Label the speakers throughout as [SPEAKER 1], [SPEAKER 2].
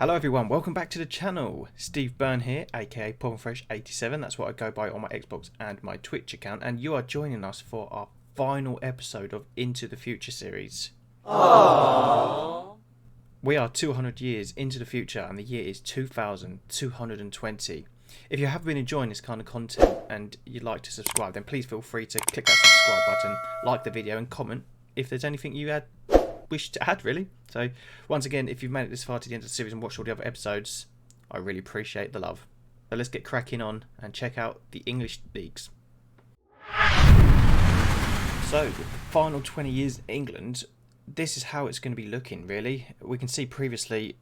[SPEAKER 1] Hello everyone, welcome back to the channel. Steve Byrne here, aka Pop'nFresh87, that's what I go by on my Xbox and my Twitch account, and you are joining us for our final episode of Into the Future series. Aww. We are 200 years into the future and the year is 2220. If you have been enjoying this kind of content and you'd like to subscribe, then please feel free to click that subscribe button, like the video and comment if there's anything you wish to add, really. So once again, if you've made it this far to the end of the series and watched all the other episodes, I really appreciate the love. So let's get cracking on and check out the English leagues. So with the final 20 years in England, this is how it's going to be looking, really. We can see previously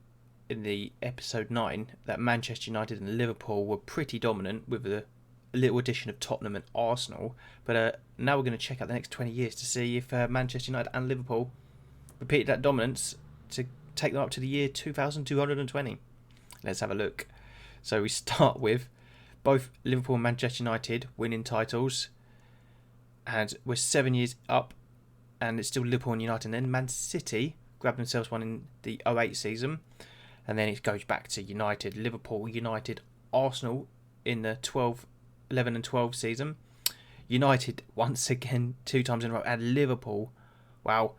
[SPEAKER 1] in the episode 9 that Manchester United and Liverpool were pretty dominant with a little addition of Tottenham and Arsenal. But now we're going to check out the next 20 years to see if Manchester United and Liverpool repeated that dominance to take them up to the year 2220. Let's have a look. So we start with both Liverpool and Manchester United winning titles, and we're 7 years up and it's still Liverpool and United, and then Man City grabbed themselves one in the 08 season, and then it goes back to United, Liverpool, United, Arsenal in the 11 and 12 season, United once again 2 times in a row, and Liverpool, wow,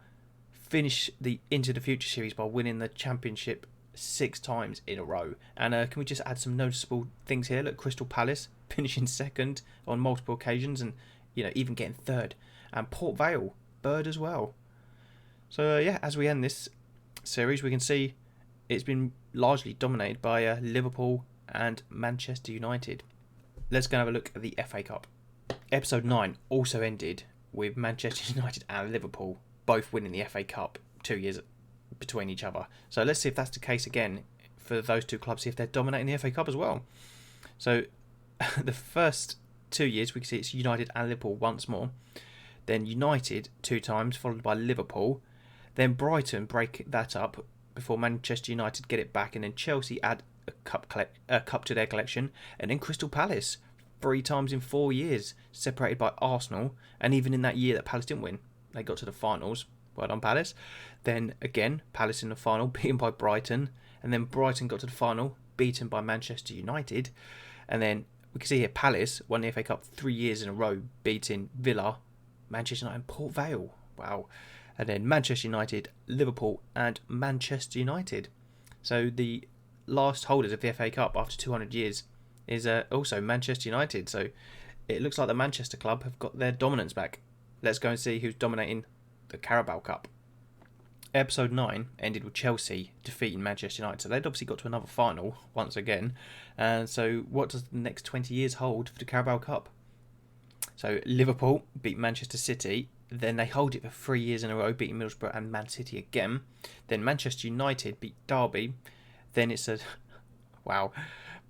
[SPEAKER 1] finish the Into the Future series by winning the championship 6 times in a row. And can we just add some noticeable things here? Look, Crystal Palace finishing second on multiple occasions, and even getting third, and Port Vale third as well. So yeah, as we end this series, we can see it's been largely dominated by Liverpool and Manchester United. Let's go and have a look at the FA Cup. Episode 9 also ended with Manchester United and Liverpool both winning the FA Cup 2 years between each other. So let's see if that's the case again for those two clubs, see if they're dominating the FA Cup as well. So the first 2 years we can see it's United and Liverpool once more, then United 2 times followed by Liverpool, then Brighton break that up before Manchester United get it back, and then Chelsea add a cup to their collection, and then Crystal Palace 3 times in 4 years, separated by Arsenal, and even in that year that Palace didn't win, they got to the finals. Well done, Palace. Then again, Palace in the final, beaten by Brighton. And then Brighton got to the final, beaten by Manchester United. And then we can see here Palace won the FA Cup 3 years in a row, beating Villa, Manchester United and Port Vale. Wow. And then Manchester United, Liverpool and Manchester United. So the last holders of the FA Cup after 200 years is also Manchester United. So it looks like the Manchester club have got their dominance back. Let's go and see who's dominating the Carabao Cup. Episode 9 ended with Chelsea defeating Manchester United. So they'd obviously got to another final once again. And so what does the next 20 years hold for the Carabao Cup? So Liverpool beat Manchester City. Then they hold it for 3 years in a row, beating Middlesbrough and Man City again. Then Manchester United beat Derby. Then it's wow,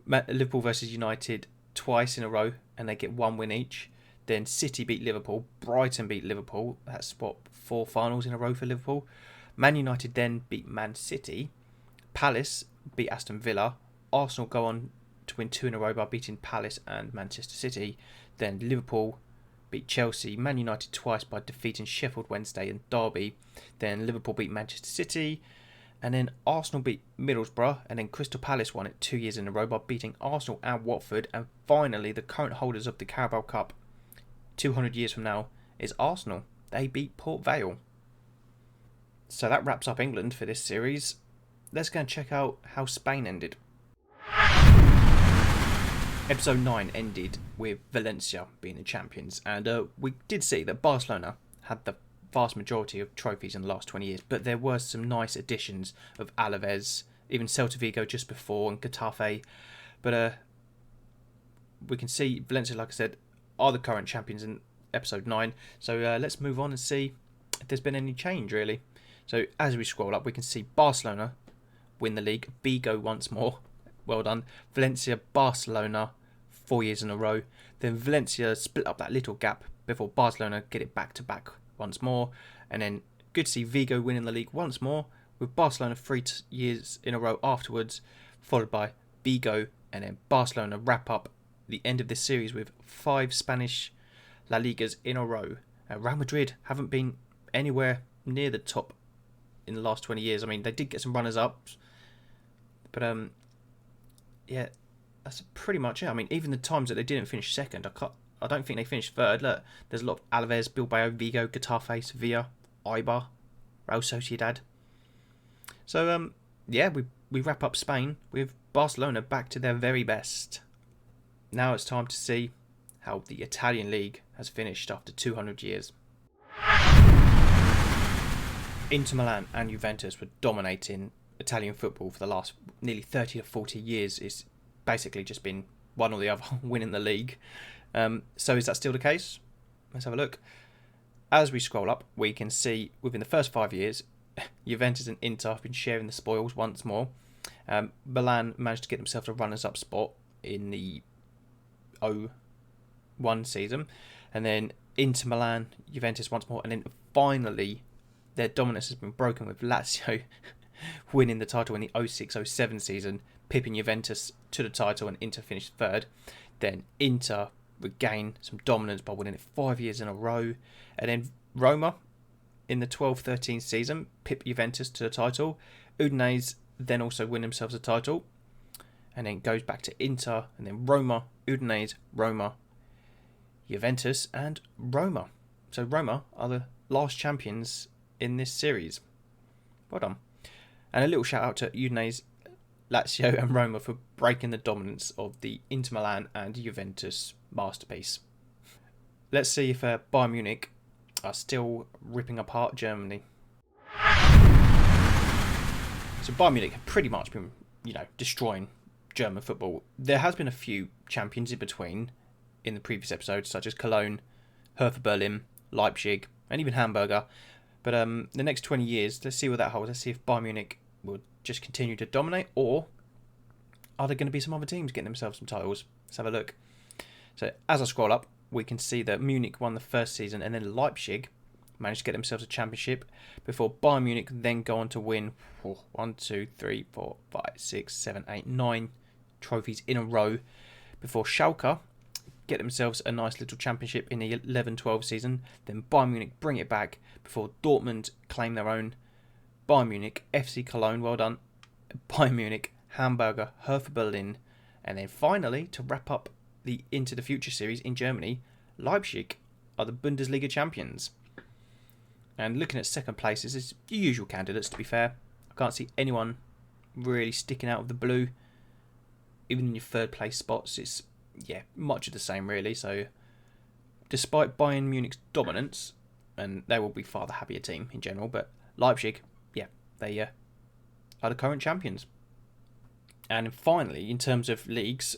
[SPEAKER 1] Liverpool versus United twice in a row, and they get 1 win each. Then City beat Liverpool, Brighton beat Liverpool, that's 4 finals in a row for Liverpool. Man United then beat Man City, Palace beat Aston Villa, Arsenal go on to win 2 in a row by beating Palace and Manchester City. Then Liverpool beat Chelsea, Man United twice by defeating Sheffield Wednesday and Derby. Then Liverpool beat Manchester City, and then Arsenal beat Middlesbrough, and then Crystal Palace won it 2 years in a row by beating Arsenal and Watford. And finally, the current holders of the Carabao Cup 200 years from now is Arsenal. They beat Port Vale. So that wraps up England for this series. Let's go and check out how Spain ended. Episode 9 ended with Valencia being the champions, and we did see that Barcelona had the vast majority of trophies in the last 20 years, but there were some nice additions of Alaves, even Celta Vigo just before, and Getafe. But we can see Valencia, like I said, are the current champions in episode 9. So let's move on and see if there's been any change, really. So as we scroll up, we can see Barcelona win the league, Vigo once more, well done, Valencia, Barcelona 4 years in a row, then Valencia split up that little gap before Barcelona get it back to back once more, and then good to see Vigo winning the league once more, with Barcelona 3 years in a row afterwards, followed by Vigo, and then Barcelona wrap up the end of this series with 5 Spanish La Ligas in a row. Real Madrid haven't been anywhere near the top in the last 20 years. I mean, they did get some runners-ups, But yeah, that's pretty much it. I mean, even the times that they didn't finish second, I don't think they finished third. Look, there's a lot of Alaves, Bilbao, Vigo, Getafe, Sevilla, Eibar, Real Sociedad. So yeah, we wrap up Spain with Barcelona back to their very best. Now it's time to see how the Italian league has finished after 200 years. Inter Milan and Juventus were dominating Italian football for the last nearly 30 to 40 years. It's basically just been one or the other winning the league. So is that still the case? Let's have a look. As we scroll up, we can see within the first 5 years, Juventus and Inter have been sharing the spoils once more. Milan managed to get themselves a runners-up spot in the 01 season, and then Inter Milan, Juventus once more, and then finally their dominance has been broken with Lazio winning the title in the 06-07 season, pipping Juventus to the title, and Inter finished third. Then Inter regained some dominance by winning it 5 years in a row, and then Roma in the 12-13 season pipped Juventus to the title. Udinese then also win themselves a title, and then goes back to Inter, and then Roma, Udinese, Roma, Juventus, and Roma. So Roma are the last champions in this series. Well done. And a little shout out to Udinese, Lazio and Roma for breaking the dominance of the Inter Milan and Juventus masterpiece. Let's see if Bayern Munich are still ripping apart Germany. So Bayern Munich have pretty much been, destroying German football. There has been a few champions in between in the previous episodes, such as Cologne, Hertha Berlin, Leipzig, and even Hamburger. But the next 20 years, let's see what that holds. Let's see if Bayern Munich will just continue to dominate, or are there going to be some other teams getting themselves some titles? Let's have a look. So as I scroll up, we can see that Munich won the first season, and then Leipzig managed to get themselves a championship before Bayern Munich then go on to win 1, 2, 3, 4, 5, 6, 7, 8, 9 trophies in a row before Schalke get themselves a nice little championship in the 11-12 season. Then Bayern Munich bring it back before Dortmund claim their own. Bayern Munich, FC Cologne, well done. Bayern Munich, Hamburger, Hertha Berlin, and then finally to wrap up the Into the Future series in Germany, Leipzig are the Bundesliga champions. And looking at second places, it's the usual candidates, to be fair. I can't see anyone really sticking out of the blue. Even in your third place spots, it's much of the same really. So despite Bayern Munich's dominance, and they will be far the happier team in general, but Leipzig, they are the current champions. And finally, in terms of leagues,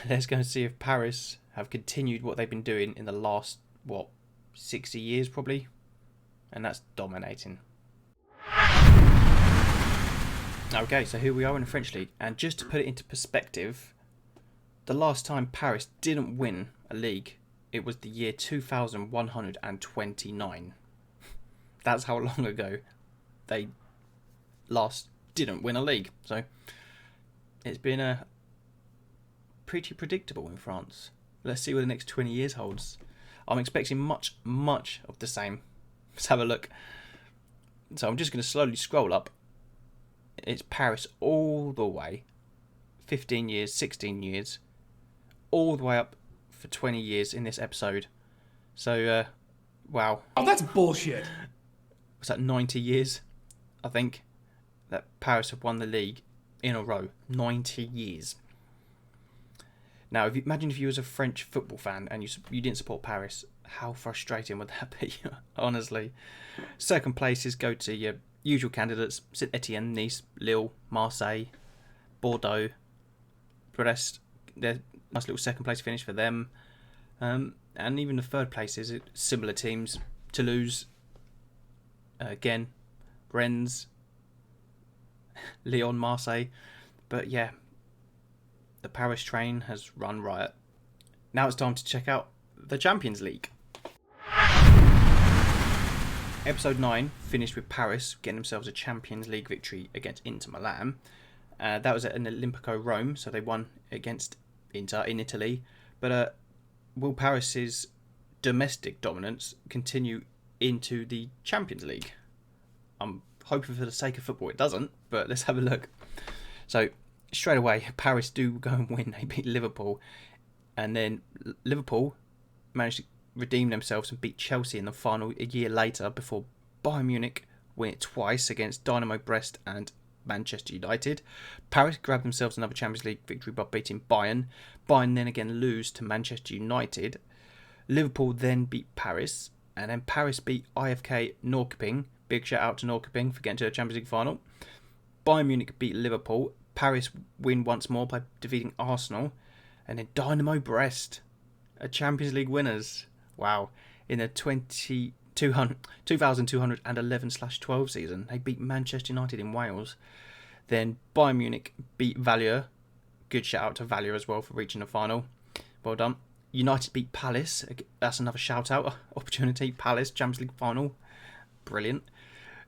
[SPEAKER 1] let's go and see if Paris have continued what they've been doing in the last 60 years probably, and that's dominating. Okay, so here we are in the French league, and just to put it into perspective, the last time Paris didn't win a league, it was the year 2129. That's how long ago they last didn't win a league. So it's been pretty predictable in France. Let's see what the next 20 years holds. I'm expecting much of the same. Let's have a look. So I'm just going to slowly scroll up. It's Paris all the way. 15 years, 16 years. All the way up for 20 years in this episode. So, wow.
[SPEAKER 2] Oh, that's bullshit.
[SPEAKER 1] Was that 90 years? I think that Paris have won the league in a row. 90 years. Now, imagine if you was a French football fan and you didn't support Paris. How frustrating would that be? Honestly. Second places go to your usual candidates: Saint Etienne, Nice, Lille, Marseille, Bordeaux, Brest. They're nice little second place finish for them. And even the third places, similar teams: Toulouse, again, Rennes, Lyon, Marseille. But yeah, the Paris train has run riot. Now it's time to check out the Champions League. Episode 9 finished with Paris getting themselves a Champions League victory against Inter Milan. That was at an Olimpico Rome, so they won against Inter in Italy. But will Paris's domestic dominance continue into the Champions League? I'm hoping for the sake of football it doesn't, but let's have a look. So straight away, Paris do go and win. They beat Liverpool. And then Liverpool managed to redeem themselves and beat Chelsea in the final a year later before Bayern Munich win it twice against Dynamo Brest and Manchester United. Paris grabbed themselves another Champions League victory by beating Bayern. Bayern then again lose to Manchester United. Liverpool then beat Paris. And then Paris beat IFK Norrköping. Big shout out to Norrköping for getting to the Champions League final. Bayern Munich beat Liverpool. Paris win once more by defeating Arsenal. And then Dynamo Brest are Champions League winners. Wow. In the 2211/12 season, they beat Manchester United in Wales. Then Bayern Munich beat Valier. Good shout out to Valier as well for reaching the final. Well done. United beat Palace. That's another shout out opportunity. Palace, Champions League final. Brilliant.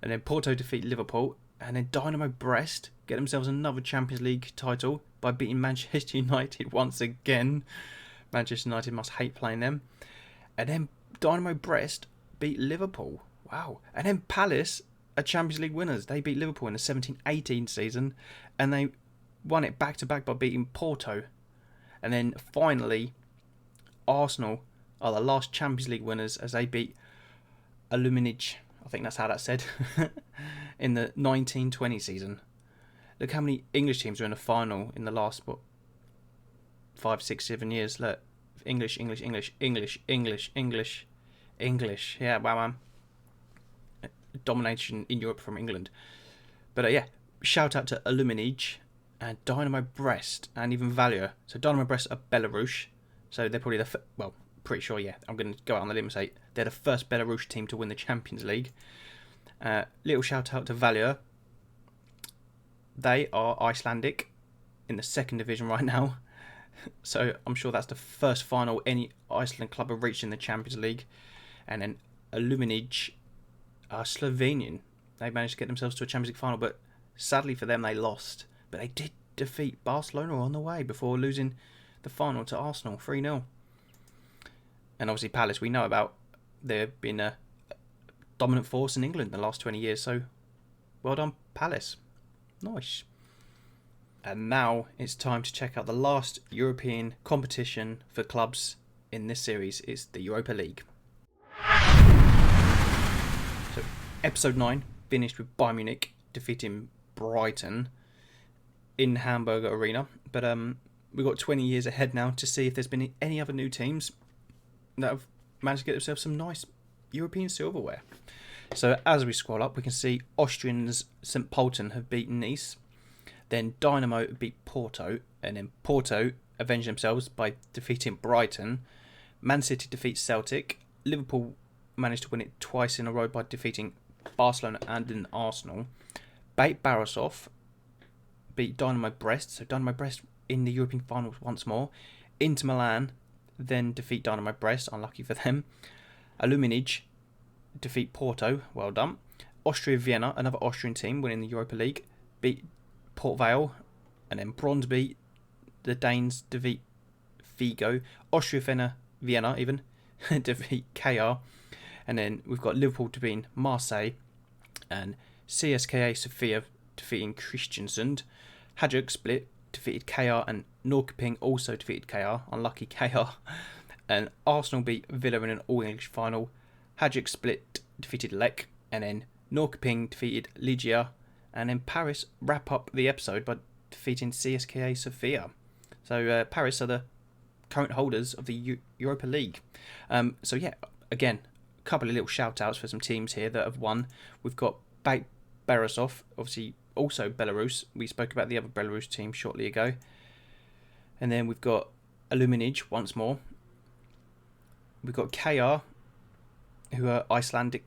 [SPEAKER 1] And then Porto defeat Liverpool. And then Dynamo Brest get themselves another Champions League title by beating Manchester United once again. Manchester United must hate playing them. And then Dynamo Brest beat Liverpool. Wow. And then Palace are Champions League winners. They beat Liverpool in the 17-18 season. And they won it back-to-back by beating Porto. And then finally, Arsenal are the last Champions League winners as they beat Aluminij. I think that's how that's said. In the 1920 season. Look how many English teams are in the final in the last, 5, 6, 7 years. Look, English. Yeah, wow, man. Domination in Europe from England. But yeah, shout out to Aluminij and Dynamo Brest and even Valier. So Dynamo Brest are Belarus. So they're probably pretty sure, yeah. I'm going to go out on the limb and say they're the first Belarus team to win the Champions League. Little shout out to Valier. They are Icelandic in the second division right now. So I'm sure that's the first final any Iceland club have reached in the Champions League. And then Aluminij are Slovenian. They managed to get themselves to a Champions League final, but sadly for them they lost. But they did defeat Barcelona on the way before losing the final to Arsenal 3-0. And obviously Palace, we know about. They've been a dominant force in England in the last 20 years. So well done, Palace. Nice. And now it's time to check out the last European competition for clubs in this series. It's the Europa League. So episode 9 finished with Bayern Munich defeating Brighton in Hamburger Arena. But we've got 20 years ahead now to see if there's been any other new teams that have managed to get themselves some nice European silverware. So as we scroll up, we can see Austrians St. Pölten have beaten Nice. Then Dynamo beat Porto. And then Porto avenged themselves by defeating Brighton. Man City defeats Celtic. Liverpool managed to win it twice in a row by defeating Barcelona and then Arsenal. Bate Borisov beat Dynamo Brest. So Dynamo Brest in the European finals once more. Inter Milan then defeat Dynamo Brest. Unlucky for them. Aluminij defeat Porto. Well done. Austria Vienna, another Austrian team winning the Europa League, beat Port Vale. And then Brøndby, the Danes defeat Vigo. Austria Vienna even defeat KR. And then we've got Liverpool defeating Marseille. And CSKA Sofia defeating Kristiansund. Hajduk Split defeated KR. And Norrköping also defeated KR. Unlucky KR. And Arsenal beat Villa in an all-English final. Hajduk Split defeated Lech. And then Norrköping defeated Legia. And then Paris wrap up the episode by defeating CSKA Sofia. So Paris are the current holders of the Europa League. So yeah, again, a couple of little shout-outs for some teams here that have won. We've got Bate Borisov, obviously also Belarus. We spoke about the other Belarus team shortly ago. And then we've got Aluminij once more. We've got KR, who are Icelandic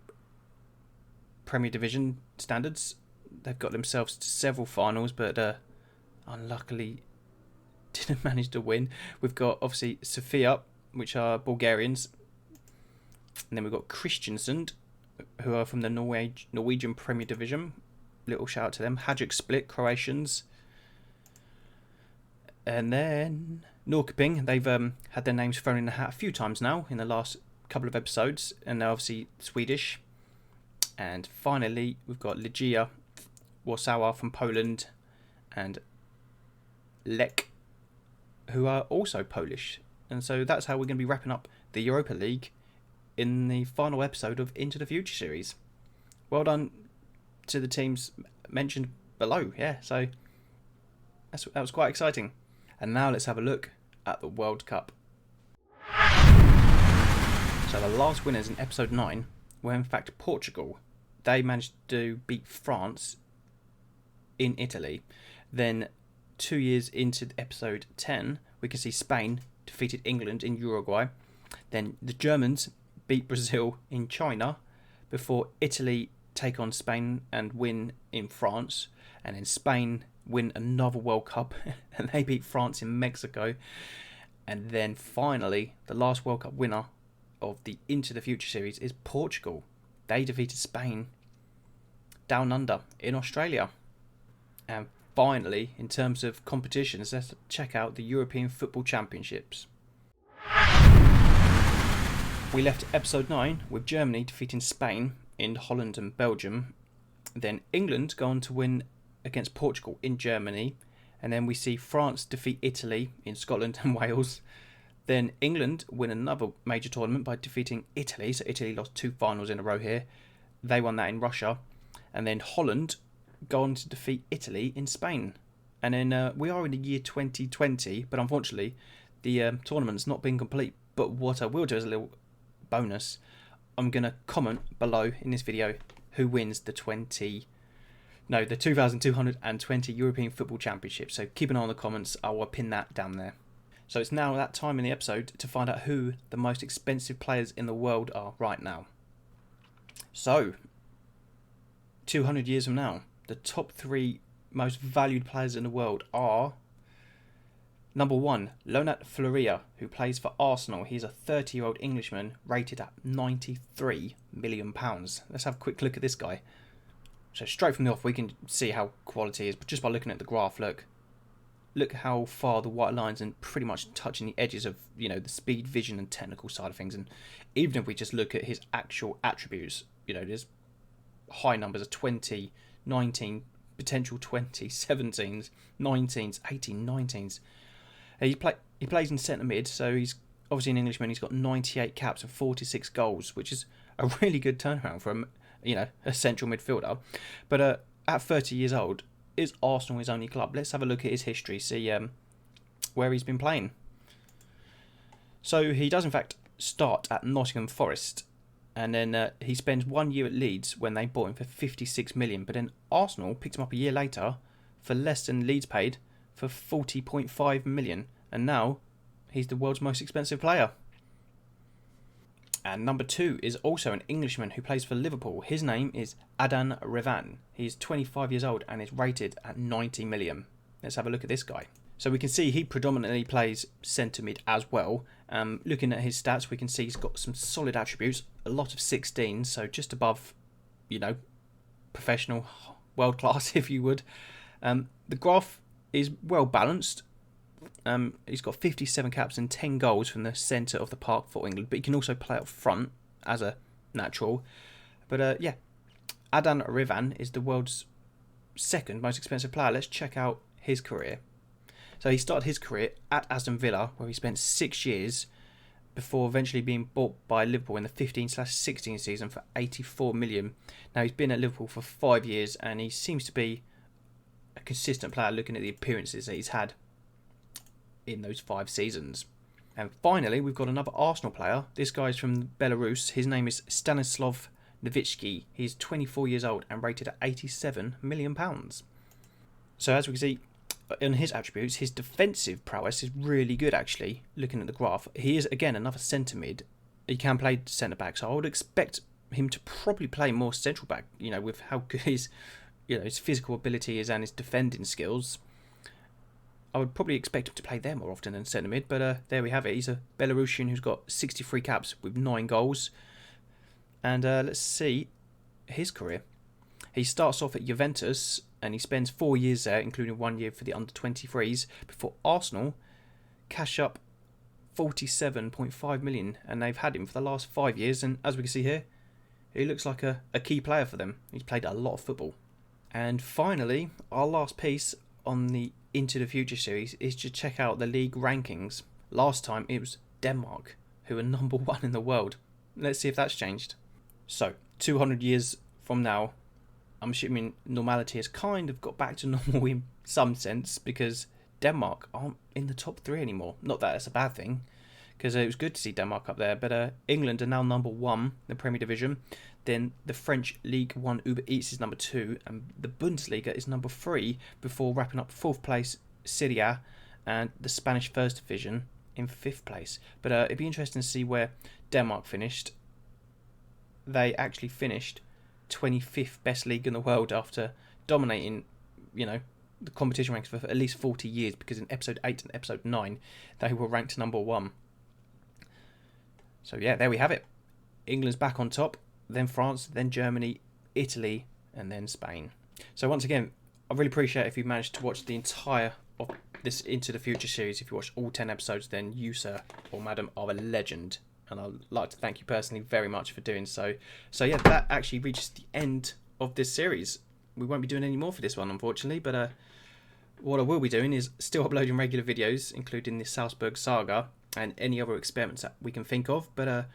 [SPEAKER 1] Premier Division standards. They've got themselves to several finals, but unluckily didn't manage to win. We've got obviously Sofia, which are Bulgarians. And then we've got Kristiansund, who are from the Norwegian Premier Division. Little shout out to them. Hajduk Split, Croatians. And then Norrköping, they've had their names thrown in the hat a few times now in the last couple of episodes. And they're obviously Swedish. And finally, we've got Legia Warsaw from Poland. And Lech, who are also Polish. And so that's how we're going to be wrapping up the Europa League in the final episode of Into the Future series. Well done to the teams mentioned below. Yeah, so that was quite exciting. And now let's have a look at the World Cup. So the last winners in episode 9 were in fact Portugal. They managed to beat France in Italy. Then 2 years into episode 10, we can see Spain defeated England in Uruguay. Then the Germans beat Brazil in China before Italy take on Spain and win in France. And then Spain win another World Cup and they beat France in Mexico. And then finally, the last World Cup winner of the Into the Future series is Portugal. They defeated Spain down under in Australia. And finally, in terms of competitions, let's check out the European Football Championships. We left episode 9 with Germany defeating Spain in Holland and Belgium. Then England go on to win against Portugal in Germany. And then we see France defeat Italy in Scotland and Wales. Then England win another major tournament by defeating Italy. So Italy lost 2 finals in a row here. They won that in Russia. And then Holland go on to defeat Italy in Spain. And then we are in the year 2020, but unfortunately the tournament's not been complete. But what I will do as a little bonus, I'm going to comment below in this video who wins the 2220 European Football Championship. So keep an eye on the comments. I will pin that down there. So it's now that time in the episode to find out who the most expensive players in the world are right now. So 200 years from now, the top 3 most valued players in the world are: number 1, Lonat Floria, who plays for Arsenal. He's a 30-year-old Englishman rated at £93 million. Let's have a quick look at this guy. So straight from the off, we can see how quality is, but just by looking at the graph, look how far the white lines and pretty much touching the edges of, the speed, vision and technical side of things. And even if we just look at his actual attributes, there's high numbers of 20, 19, potential 20, 17s, 19s, 18, 19s. He plays in centre mid, so he's obviously an Englishman. He's got 98 caps and 46 goals, which is a really good turnaround from a central midfielder. But at 30 years old, is Arsenal his only club? Let's have a look at his history, see where he's been playing. So he does in fact start at Nottingham Forest, and then he spends 1 year at Leeds when they bought him for 56 million. But then Arsenal picked him up a year later for less than Leeds paid, for 40.5 million, and now he's the world's most expensive player. And number 2 is also an Englishman who plays for Liverpool. His name is Adnan Revan. He's 25 years old and is rated at 90 million. Let's have a look at this guy. So we can see he predominantly plays centre mid as well. Looking at his stats, we can see he's got some solid attributes. A lot of 16s, so just above, professional, world class, if you would. The graph is well balanced. He's got 57 caps and 10 goals from the centre of the park for England, but he can also play up front as a natural. But Adnan Revan is the world's second most expensive player. Let's check out his career. So he started his career at Aston Villa, where he spent 6 years before eventually being bought by Liverpool in the 15/16 season for 84 million. Now he's been at Liverpool for 5 years and he seems to be a consistent player looking at the appearances that he's had in those 5 seasons. And finally, we've got another Arsenal player. This guy's from Belarus. His name is Stanislav Novitsky. He's 24 years old and rated at £87 million. So as we can see in his attributes, his defensive prowess is really good actually. Looking at the graph, he is again another centre mid. He can play centre back, so I would expect him to probably play more central back, with how good his physical ability is and his defending skills. I would probably expect him to play there more often than centre mid, but there we have it. He's a Belarusian who's got 63 caps with 9 goals. And let's see his career. He starts off at Juventus and he spends 4 years there, including 1 year for the under-23s, before Arsenal cash up 47.5 million, and they've had him for the last 5 years. And as we can see here, he looks like a key player for them. He's played a lot of football. And finally, our last piece on the Into the Future series is to check out the league rankings. Last time it was Denmark who were number 1 in the world. Let's see if that's changed. So 200 years from now, I'm assuming normality has kind of got back to normal in some sense, because Denmark aren't in the top 3 anymore. Not that it's a bad thing, because it was good to see Denmark up there, but England are now number 1 in the Premier Division. Then the French League 1 Uber Eats is number 2, and the Bundesliga is number 3, before wrapping up 4th place Serie A and the Spanish First Division in 5th place. But it'd be interesting to see where Denmark finished. They actually finished 25th best league in the world after dominating, the competition ranks for at least 40 years, because in episode 8 and episode 9 they were ranked number 1. So yeah, there we have it. England's back on top, then France, then Germany, Italy, and then Spain. So once again, I really appreciate if you managed to watch the entire of this Into the Future series. If you watched all 10 episodes, then you, sir or madam, are a legend, and I'd like to thank you personally very much for doing so. So yeah, that actually reaches the end of this series. We won't be doing any more for this one, unfortunately, but what I will be doing is still uploading regular videos, including the Salzburg saga and any other experiments that we can think of. But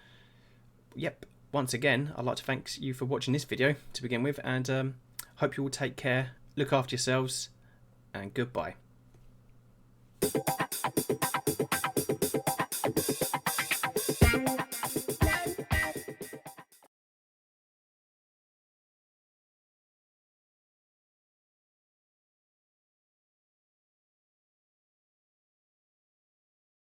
[SPEAKER 1] yep, once again, I'd like to thank you for watching this video to begin with, and hope you all take care, look after yourselves, and goodbye.